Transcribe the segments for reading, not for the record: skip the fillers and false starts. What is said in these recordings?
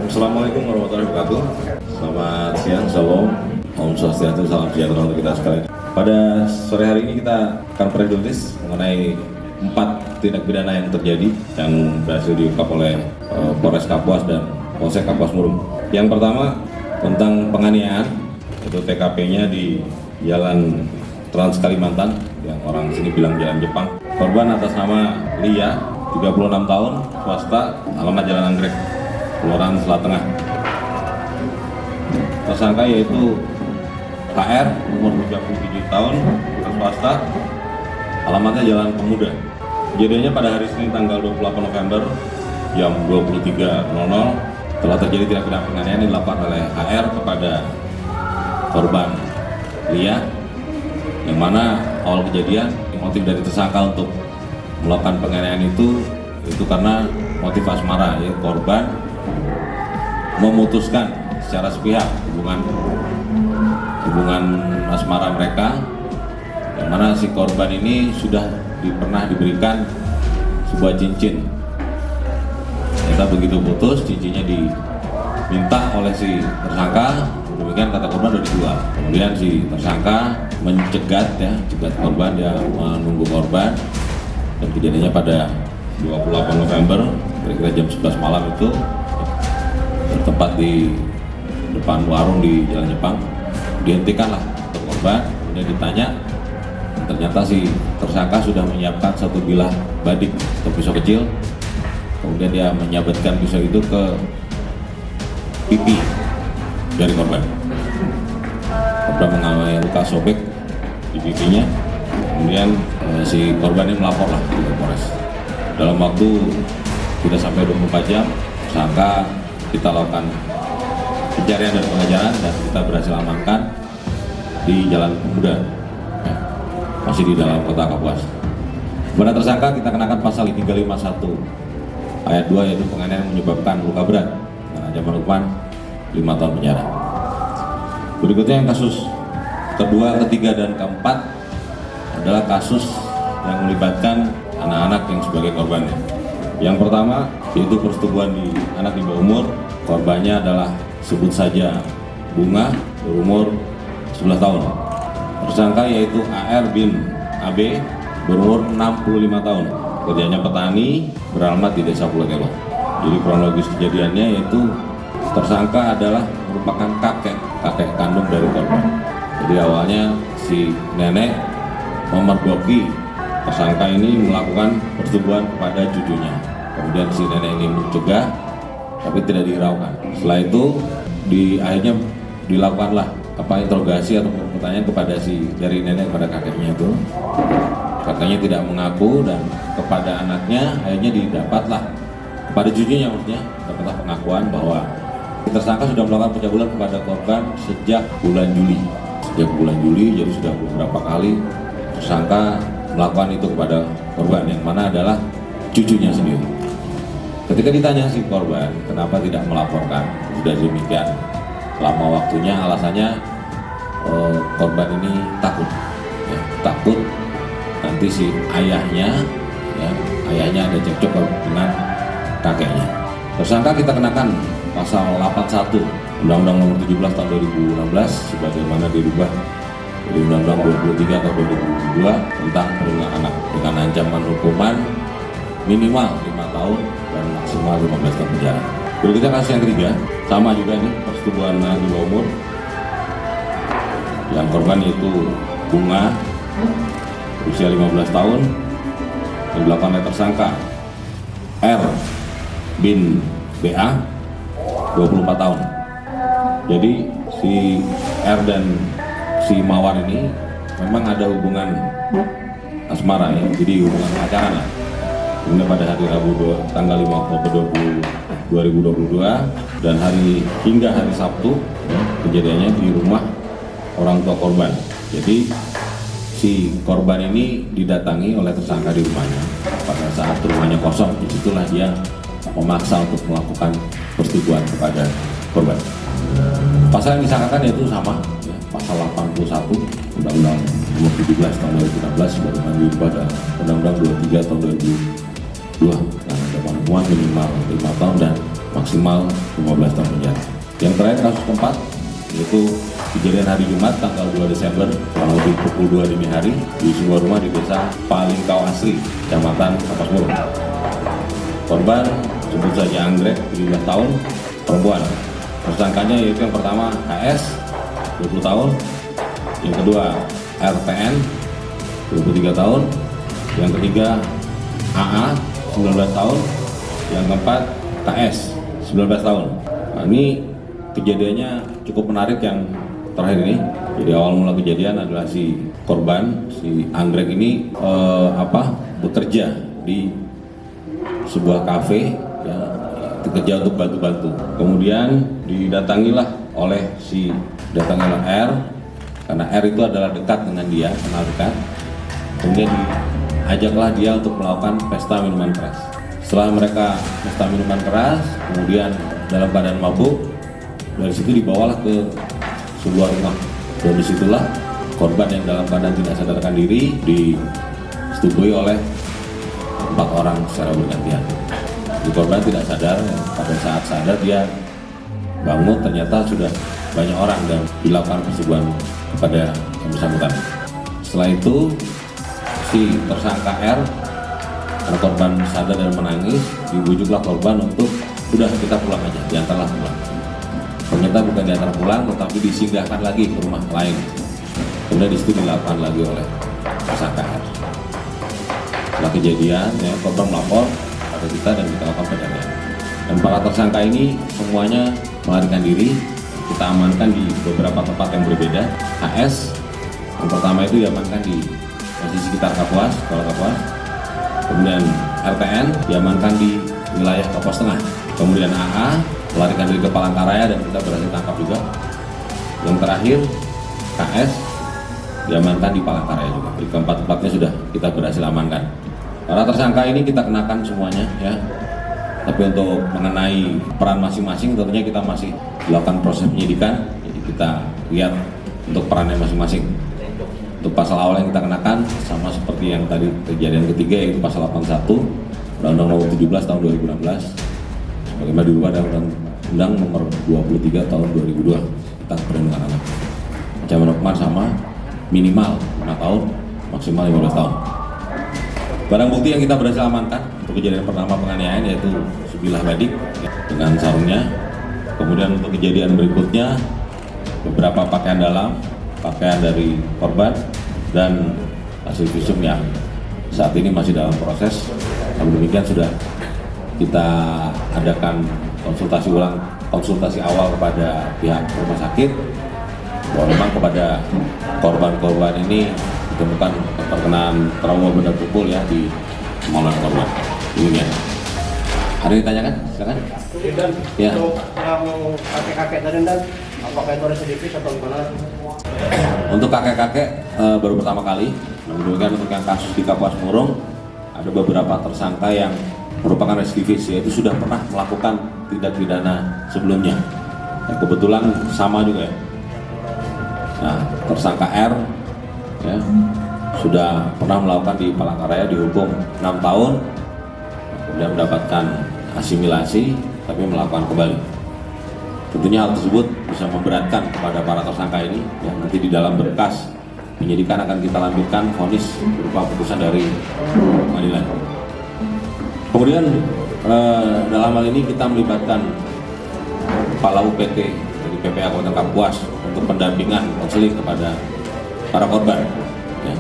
Assalamualaikum warahmatullahi wabarakatuh. Selamat siang, shalom, om swastiastu, salam sejahtera untuk kita sekalian. Pada sore hari ini kita akan press mengenai 4 tindak pidana yang terjadi yang berhasil diungkap oleh Polres Kapuas dan Polsek Kapuas Murum. Yang pertama tentang penganiayaan, itu TKP-nya di Jalan Trans Kalimantan, yang orang sini bilang Jalan Jepang. Korban atas nama Lia, 36 tahun, swasta, alamat Jalan Anggrek, Kelurahan Selat Tengah. Tersangka yaitu HR, umur 37 tahun, swasta, alamatnya Jalan Pemuda. Kejadiannya pada hari Senin tanggal 28 November jam 23.00 telah terjadi tindak pidana penganiayaan yang dilakukan oleh HR kepada korban Lia, yang mana awal kejadian motif dari tersangka untuk melakukan penganiayaan itu karena motif asmara, yaitu korban memutuskan secara sepihak hubungan asmara mereka, yang mana si korban ini sudah pernah diberikan sebuah cincin. Ternyata begitu putus, cincinnya diminta oleh si tersangka, demikian kata korban sudah dijual. Kemudian si tersangka mencegat korban, dia menunggu korban, dan kejadiannya pada 28 November kira-kira jam 11 malam itu bertempat di depan warung di Jalan Jepang. Dihentikanlah untuk korban, kemudian ditanya, ternyata si tersangka sudah menyiapkan satu bilah badik atau pisau kecil. Kemudian dia menyabetkan pisau itu ke pipi dari korban. Korban mengalami luka sobek di pipinya. Kemudian si korban ini melaporlah ke Polres. Dalam waktu tidak sampai 24 jam, tersangka kita lakukan pencarian dan pengejaran, dan kita berhasil amankan di Jalan Pemuda, masih di dalam kota Kapuas. Kepada tersangka kita kenakan pasal 351 ayat 2, yaitu penganiayaan yang menyebabkan luka berat dengan ancaman hukuman 5 tahun penjara. Berikutnya yang kasus kedua, ketiga, dan keempat adalah kasus yang melibatkan anak-anak yang sebagai korbannya. Yang pertama yaitu persetubuhan di anak di bawah umur. Korbannya adalah sebut saja Bunga, berumur 11 tahun. Tersangka yaitu AR bin AB, berumur 65 tahun. Kerjanya petani, beralamat di Desa Pulau Kelo. Jadi kronologis kejadiannya yaitu tersangka adalah merupakan kakek kandung dari korban. Jadi awalnya si nenek memergoki tersangka ini melakukan persetubuhan kepada cucunya. Kemudian si nenek ini mencegah, tapi tidak dihiraukan. Setelah itu akhirnya dilakukanlah interogasi atau pertanyaan kepada dari nenek kepada kakeknya itu. Kakeknya tidak mengaku, dan kepada anaknya akhirnya didapatlah, kepada cucunya maksudnya, dapatlah pengakuan bahwa tersangka sudah melakukan pencabulan kepada korban sejak bulan Juli. Sejak bulan Juli, jadi sudah beberapa kali tersangka melakukan itu kepada korban, yang mana adalah cucunya sendiri. Ketika ditanya si korban kenapa tidak melaporkan sudah demikian lama waktunya, alasannya korban ini takut nanti si ayahnya ada cekcok dengan kakeknya. Tersangka kita kenakan pasal 81 Undang-Undang Nomor 17 Tahun 2016 sebagaimana dirubah dari Undang-Undang 23 Tahun 2002 tentang perlindungan anak dengan ancaman hukuman minimal 5 tahun dan maksimal 15 tahun penjara. Berikutnya kasus yang ketiga, sama juga ini, persetubuhan anak di bawah umur. Yang korban yaitu Bunga, usia 15 tahun, yang dilakukan oleh tersangka R bin BA, 24 tahun. Jadi si R dan si Mawar ini memang ada hubungan asmara ya, jadi hubungan pacaran lah. Kemudian pada hari Rabu tanggal 5 Oktober 2022 dan hingga hari Sabtu kejadiannya di rumah orang tua korban. Jadi si korban ini didatangi oleh tersangka di rumahnya. Pada saat rumahnya kosong, disitulah dia memaksa untuk melakukan persetubuhan kepada korban. Pasal yang disangkakan yaitu sama, ya, pasal 81 Undang-Undang Nomor 17 Tahun 2016 sebagaimana diubah dalam Undang-Undang 23 Tahun 2002 dengan ancaman hukuman minimal 5 tahun dan maksimal 15 tahun penjara. Yang terakhir kasus keempat yaitu kejadian hari Jumat tanggal 2 Desember kurang lebih pukul 2 dini hari di sebuah rumah di desa Palingkau Asri, Kecamatan Kapas Murung. Korban sebut saja Anggrek, 17 tahun, perempuan. Tersangkanya yaitu yang pertama HS, 20 tahun, yang kedua RPN, 23 tahun, yang ketiga AA, 19 tahun, yang keempat KS, 19 tahun. Nah, ini kejadiannya cukup menarik yang terakhir ini. Jadi awal mula kejadian adalah si korban, si Anggrek ini bekerja di sebuah kafe, ya, bekerja untuk bantu-bantu. Kemudian didatangilah oleh R, karena R itu adalah dekat dengan dia, kenal dekat. Kemudian diajaklah dia untuk melakukan pesta minuman keras. Setelah mereka pesta minuman keras, kemudian dalam keadaan mabuk, dari situ dibawalah ke sebuah rumah. Dan disitulah korban yang dalam keadaan tidak sadarkan diri disetubui oleh 4 orang secara bergantian. Di korban tidak sadar, pada saat sadar dia bangun, ternyata sudah banyak orang dan dilakukan persetubuhan kepada yang bersangkutan. Setelah itu si tersangka R, karena korban sadar dan menangis, dibujuklah korban untuk udah kita pulang aja, diantarlah pulang. Ternyata bukan diantar pulang, tetapi disinggahkan lagi ke rumah lain. Kemudian disitu dilakukan lagi oleh tersangka R. Setelah kejadian, ya, korban melapor pada kita dan kita lakukan pencarian. Dan para tersangka ini semuanya melarikan diri. Kita amankan di beberapa tempat yang berbeda. HS yang pertama itu diamankan di masih sekitar Kapuas, Sekolah Kapuas. Kemudian RPN diamankan di wilayah Kapuas Tengah. Kemudian AA melarikan diri ke Palangkaraya dan kita berhasil tangkap juga. Yang terakhir KS diamankan di Palangkaraya juga. Di keempat tempatnya sudah kita berhasil amankan. Para tersangka ini kita kenakan semuanya, ya. Tapi untuk mengenai peran masing-masing tentunya kita masih melakukan proses penyidikan. Jadi kita lihat untuk perannya masing-masing. Untuk pasal awal yang kita kenakan sama seperti yang tadi kejadian ketiga, yaitu pasal 81 Undang-Undang Nomor 17 tahun 2016 sebagaimana dirubah dalam Undang Nomor 23 tahun 2002 tentang perlindungan anak. Ancaman hukuman sama, minimal 5 tahun, maksimal 15 tahun. Barang bukti yang kita berhasil amankan untuk kejadian pertama penganiayaan yaitu sebilah badik dengan sarungnya. Kemudian untuk kejadian berikutnya beberapa pakaian dalam, pakaian dari korban, dan hasil visum yang saat ini masih dalam proses. Namun demikian sudah kita adakan konsultasi awal kepada pihak rumah sakit bahwa memang kepada korban-korban ini ditemukan perkenaan trauma benda tumpul, ya, di kemaluan korban. Demikian. Ada yang ditanyakan? Silakan. Dan ya. Untuk yang kakek-kakek tadi, dan apakah itu residivis atau gimana? Untuk kakek-kakek baru pertama kali. Namun demikian untuk yang kasus di Kapuas Murung ada beberapa tersangka yang merupakan residivis, yaitu sudah pernah melakukan tindak pidana sebelumnya. Dan kebetulan sama juga, ya. Nah, tersangka R, ya, sudah pernah melakukan di Palangkaraya, dihukum 6 tahun, kemudian mendapatkan asimilasi, tapi melakukan kembali. Tentunya hal tersebut bisa memberatkan kepada para tersangka ini, ya. Nanti di dalam berkas penyidikan akan kita lampirkan vonis berupa putusan dari pengadilan. Kemudian dalam hal ini kita melibatkan Kepala UPT dari PPA Kabupaten Kapuas untuk pendampingan konseling kepada para korban, ya.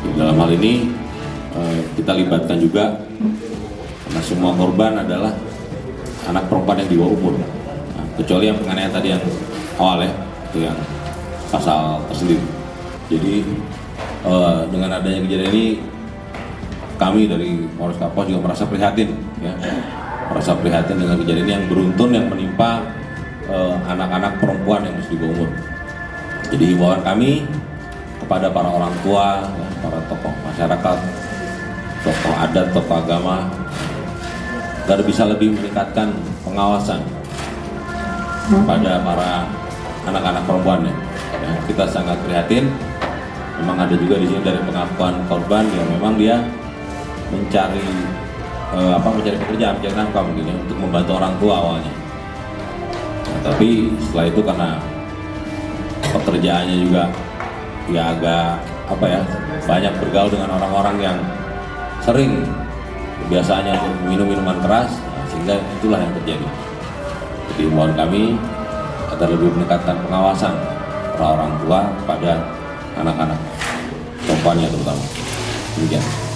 Di dalam hal ini kita libatkan juga karena semua korban adalah anak perempuan yang di bawah umur, nah, kecuali yang penganiayaan tadi yang awal, ya, itu yang pasal tersendiri. Jadi dengan adanya kejadian ini kami dari Polres Kapuas juga merasa prihatin, ya, merasa prihatin dengan kejadian ini yang beruntun yang menimpa anak-anak perempuan yang masih di bawah umur. Jadi himbauan kami kepada para orang tua, ya, para tokoh masyarakat, tokoh adat, tokoh agama, agar bisa lebih meningkatkan pengawasan pada para anak-anak perempuan, ya. Ya, kita sangat prihatin. Memang ada juga di sini dari pengakuan korban yang memang dia mencari mencari pekerjaan, mencari nafkah mungkin ya, untuk membantu orang tua awalnya. Nah, tapi setelah itu karena pekerjaannya juga ya agak banyak bergaul dengan orang-orang yang sering biasanya minum minuman keras, sehingga itulah yang terjadi. Jadi mohon kami agar lebih meningkatkan pengawasan para orang tua pada anak-anak perempuannya terutama. Demikian.